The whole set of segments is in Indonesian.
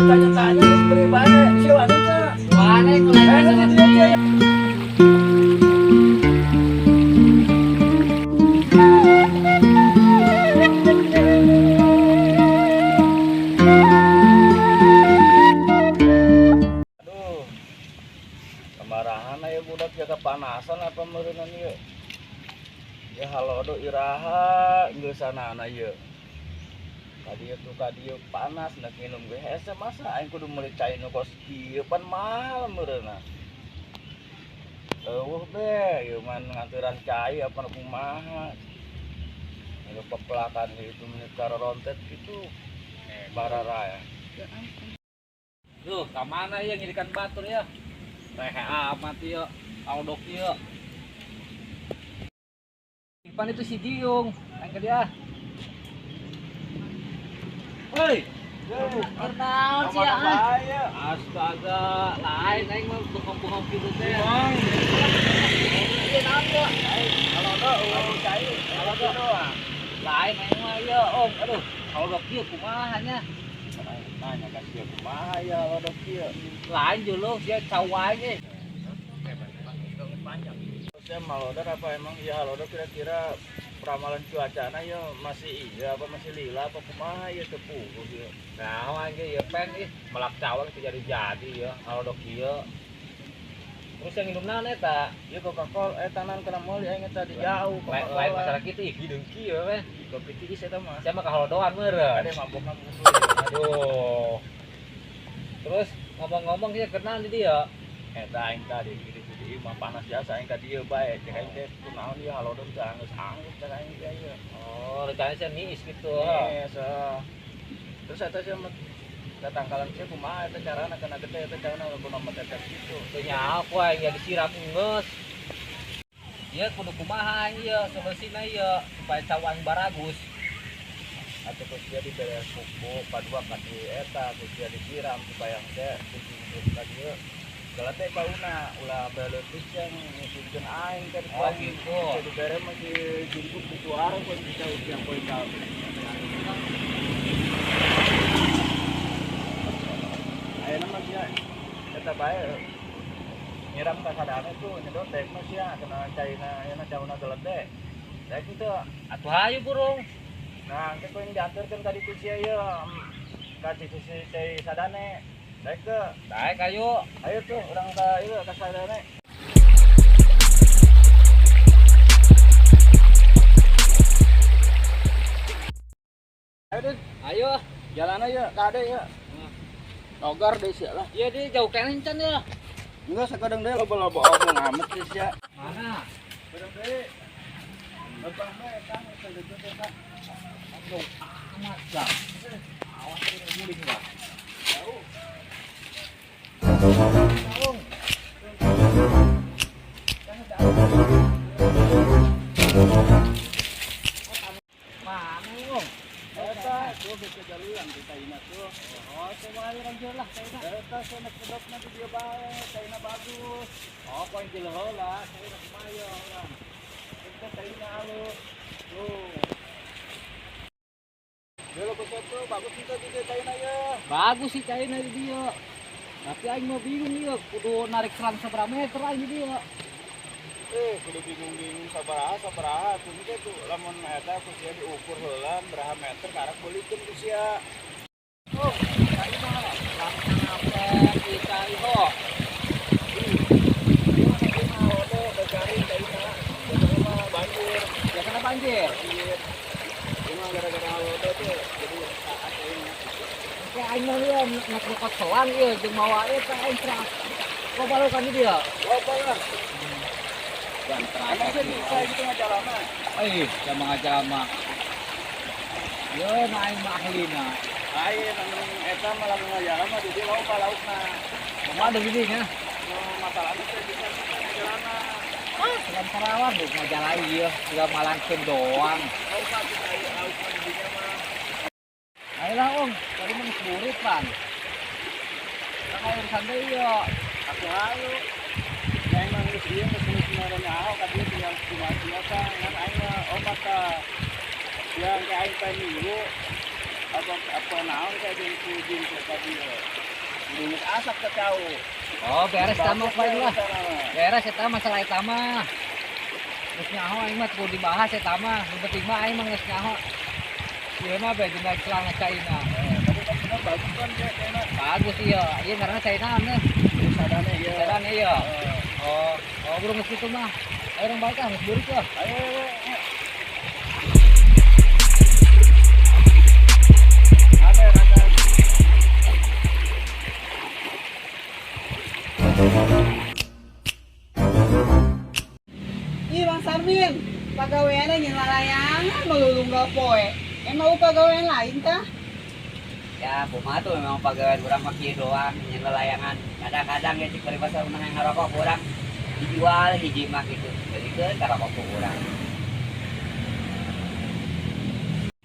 tanya-tanya beri baik siapa itu? Waalaikumsalam kulai Aduh, kemarahan aja budak jaga panasan apa meureunna ieu. Ya halo do iraha geus sanana ieu. Kadieu panas nak minum ge hese masa aing kudu meuli cai nu kos kieu pan mahal meureunna. Eueuh be, ieu mah nganturan cai apa nu kumaha. Anu peplakan itu menit karorontet gitu. Barara ya. Tuh, kamana ya ngirikan batur ya? Rehe amat ya, aldok ya. Ipan itu si Giung, yang ke dia. Hei, Naon sih ya? astaga, lain aing mah bengong-bengong gitu teh. Ieu naon tuh? Kalau do cai, kalau do doang. Lain aing mah ya, Om. Aduh, aldok ieu kumaha nya? Nanya kan dia kumaha ya kalau do kieu. Lain julung sia cawai ge. Saya malodor apa emang ya halodor kira-kira ramalan cuacana ya masih iya apa masih lila apa kumaha ya tepu gitu. Nah, aing ge ya pen ih melak cawang teh jadi ya, aldok ieu. Terus yang minum naon eta? Ya Coca-Cola tanan kana mall aing eta di jauh. Lain masalah kita ih hideung kieu we. Kopi tiis eta mah. Saya mah kaholodoan meureun. Ade mabok-mabok. Aduh. Terus ngomong-ngomong dia kenal di dia. Eta aing tadi di mah panas biasa aing ka dieu bae. Cek aing teh kunaon ieu halodor teh angus-angus cek aing teh ieu. Oh, rencananya saya niis gitu. Yes. Terus eta sih tatangkalan sih kumaha eta carana kana gede eta carana kunaon mah tetes gitu. Teu nyaho ku aing ya disiram geus. Ieu kudu kumaha ieu solusina ieu supaya cawang baragus. Atau terus dia diberi pupuk padua kasih eta terus dia disiram supaya teh dijungkut lagi kalau teh bauna ulah beletis yang ngikutin aing kan Oh gitu. diberi masih jungkut di suara pun bisa ujian poin kau ayo nama dia eta bae nyiram ka sadana tuh nyedot dek mah sia kena caina yana cauna geledek dek itu Atuh hayu burung. nah, kita yang diaturkan tadi ku sia ieu ka sisi teh sadane. Daek teh. Daek ayo. Ayo tuh urang ka ieu ka sadane. Ayo deh, Ayo. jalan aja ka ade ya. Togar deh sia lah. Iya di jauh kene can ya. Enggak sakadeng deui loba-loba omong amat teh sia. Mana? Kadang deui. Lebang bae kang sedekut eta. Aduh, amat dah. Awas ini guling lah. Jauh. Mana Om? Eta tuh bisa jalan di Taina tuh. Oh, coba ayo lanjut lah saya. Eta sana kedokna di dia bae, Taina bagus. Oh, poin di heula, saya nak mayo orang. Kita Taina halus. Tuh. Dulu besok tuh bagus kita di Taina ya. Bagus sih China di dia. Tapi aing mau bingung dia, kudu narik serang seberapa meter aing di dia. Kudu bingung-bingung sabaraha tuh teh tuh lamun eta ku sia diukur heula berapa meter karek beulikeun ku sia. Oh, China. Langsung apa kita itu? Banjir. Ya kena banjir. Cuma gara-gara halodo tuh jadi saat ini. Kayak aing mah dia nak selang ieu jeung mawa eta aing serang. Kok balokan di dia? Apa lah? Dan Emang sih bisa gitu ngajalan mah. sama aja mah. Yo, aing mah ahlina. Ayo namun eta malah ngajalan mah jadi loba laukna. Mau ada gini nya. Masalahnya teh bisa ngajalan mah. Dalam Sarawak bukan majalah iya, sudah malangkeun doang. Laukna kita ayo laukna di dinya mah. Ayolah Om, tadi mah geus burit pan. Kakak urusan deui yo. Aku halu. Yang mah geus ieu geus sebenarnya nyaho ka dieu tinggal cuma biasa ngan aing mah obat ka. Yang kayak aing teh minggu apa naon kayak jeung kujing ka dieu. Bungkus asap ke tahu. Oh, beres tama Bagus paling lah. sana. Beres eta masalah eta mah. Geus nyaho aing mah kudu dibahas eta mah. Nu penting mah aing mah geus nyaho. Ieu mah bae dina celana China. Tapi kan bener bagus kan ya kayaknya. Bagus ieu. Ieu karena China mah. Sadane ya. Sadane ieu. Oh, burung geus kitu mah. Ayo orang baik ah, geus burik lah. Ayo. Ada rada. Ih Bang Sarmin, pagawean yang lalayangan melulunggal poe. Emang pagawean lain tah? Ya, kumaha tuh memang pegawai kurang mah kieu doang, nyen lelayangan. Kadang-kadang ya cik bari pasar rumah yang ngarokok kurang dijual hiji mah gitu. Jadi ke ngarokok ku urang.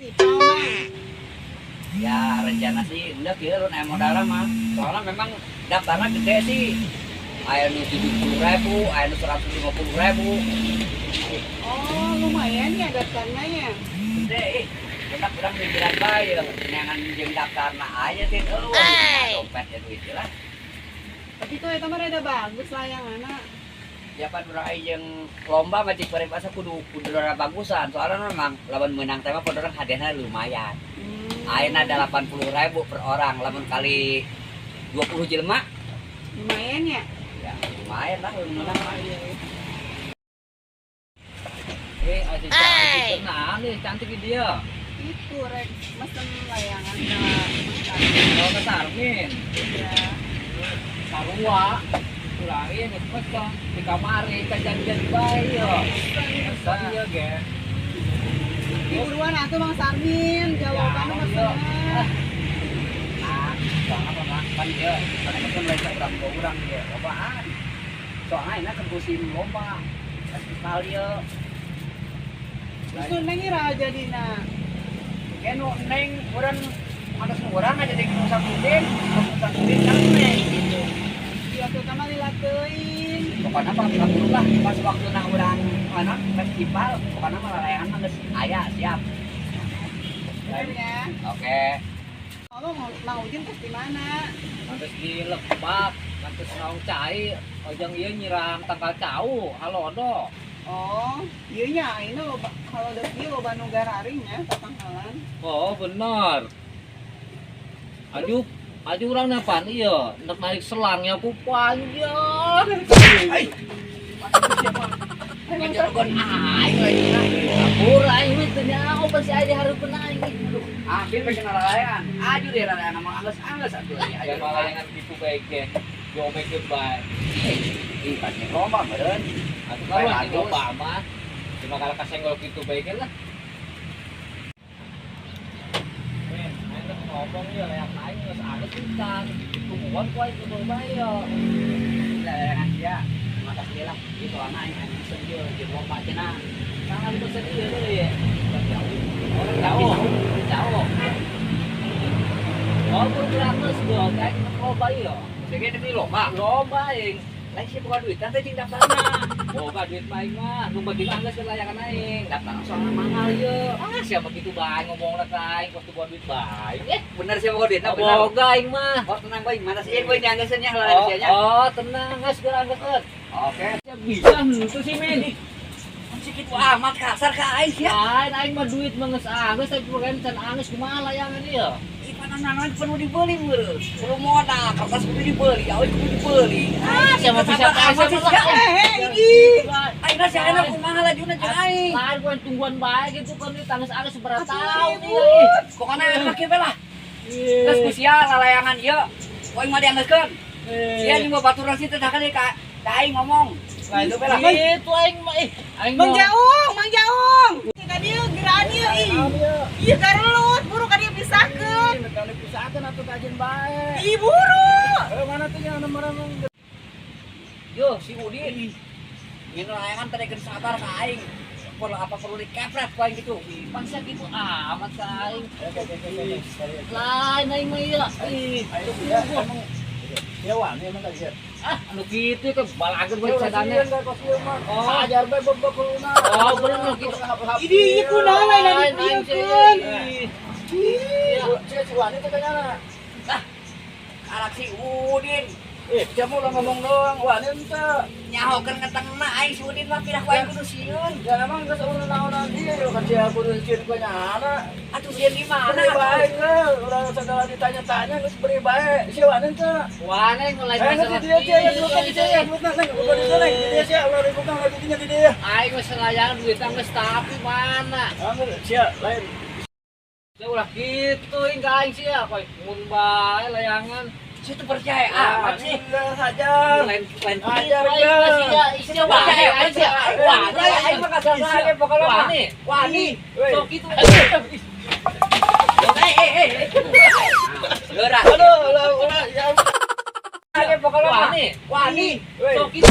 Si Pamang. Ya, rencana sih endeuh kieu lu aya modalna mah. Soalnya memang daftarnya gede sih. Aya nu 70.000, aya nu 150.000. Oh lumayan ya daftarnya ya. Gede kita kurang mikiran bae, neangan jeung daftarna aya teh dompet ya duit lah. Tapi tuh eta mah rada bagus layanganna. Ya pan urang jeung lomba macik bari pasar kudu rada bagusan. Soalnya memang lawan menang teh mah padahal hadiahna lumayan. Ayeuna ada 80.000 per orang, lamun kali 20 jelema Lumayan ya. ya lumayan lah menang mah. Aja cantik kenaan nih, cantik dia. Itu rek mesen layangan ka Oh, ke Sarmin. ya. Sarua. Kurangin geus pecah di kamari kajanjian bae yo. Pesan ieu ge. Di buruan atuh Bang Sarmin, jawabanna mesenna. Soalnya apa mah kan dia karena kan mereka urang dia lombaan. Soalnya enak ke musim lomba festival dia. Itu neng ira jadina. Kenu neng urang ada seorang aja di pusat udin kan neng gitu. Dia tuh mah dilateuin. Pokoknya lah pas waktu na urang anak festival pokoknya mah layangan mah geus aya siap. Bener ya. Oke. Oh, mau ujin pas di mana? Nanti di Lebak, nanti naung cai, ojang ieu nyiram tanggal cau, halodo. Oh, iya nya, ini lo kalau udah sih lo Bandung Gararing ya, tatangkalan. Oh, benar. Aju urang napan ieu, nek naik selangnya ku panjang. Ngajarkeun aing lagi na. Kapur aing mah teu nyaho pasti aya di hareupeun aing. Ambil pakai layangan. Aju deh layangan mah angges atuh nya. Aya malayangan tipu bae ge. Jomekeun bae. Ih, pasti lomba meureun. Atuh kalau di loba mah cuma kalau kasenggol kitu bae ge lah. Men, aing teh ngomong ieu layak aing geus ada pisan. Tungguan ku aing kudu bae yo. Layangan dia. Makasih lah. Itu anak aing pesen dia di lomba cenah. Sangat pesen ieu deui. Jauh. Jauh. Oh, kurang geus dong, aing loba ieu. Jadi demi lomba. Loba aing. Lain sih bukan duit, nanti jeung daftarna. Loba duit mah aing mah, nu penting mah geus layangan aing. Daftar soalna mahal ieu. Ah, siapa begitu bae ngomongna ka aing waktu buat duit bae. Bener sih bukan duit, bener. Boga aing mah. Oh tenang baik, mana sih boy dianggeuskeun nya layangan nya. Oh, tenang geus geurang geus. Oke. Ya bisa henteu sih men. Masih kitu amat kasar ka aing sia. Lain aing mah duit mah geus anggeus tapi bukan can anggeus kumaha layangan ieu. Panangan penuh dibeli meureun. Suruh modal, kertas kudu dibeli, awe kudu dibeli. Siapa bisa kasar Ini. Aing sih enak kumaha lajuna jeung aing. Lain bukan tungguan bae gitu kan di tangis anggeus seberapa tahun Pokona enak kieu lah. Terus ku sia lalayangan ieu. Poing mah dianggeuskeun. Sia jeung baturan situ tah ka aing ngomong. Lain itu lah. Itu aing mah aing Mang Jaung. Ka dieu geraan ieu ih. Ieu garelut, buru ka dieu pisahkeun. Kalau pisahkan atau kajian baik. Ih buru. Mana tuh yang nomor Yo, si Udin. Nyen layangan tadi keur sabar ka aing. Perlu dikepret ku aing gitu. Masa gitu amat ka aing. Lain aing mah ieu. Hewan emang tadi. Anu kitu ke balageun bae sadane. Oh, ajar bae bebekuluna. Oh, bener gitu. Ini ieu kunaon lain dieukeun. Cia cuan itu kayaknya. Ala anak si Udin. Kamu lah ngomong doang, wah ini entah. Nyahokeun ngetengna aing si Udin mah pindah wae kudu sieun. Ya emang geus urang naonan dia yo kan sia kudu sieun ka nyana. Atuh sieun di mana? Beri baik lah, urang segala ditanya-tanya geus beri baik. Sia wanen teh. Wane mulai Nanti dia sia ya bukan dia ya, bukan nang bukan dia nang. Dia sia ulah bukan lagi dinya di dia. aing geus layangan duit geus tapi mana. Angger sia lain. Ya ulah gitu hingga aing sih ya koy mun bae layangan. Situ percaya amat sih. Hajar. Lain Hajar aing ya. masih ya isi bae aing sih. Wani aing mah kasar pokoknya mah. Wani. Wani. Sok itu. Geura. Aduh, ulah ya. Pokoknya mah. Wani. Wani. Sok itu.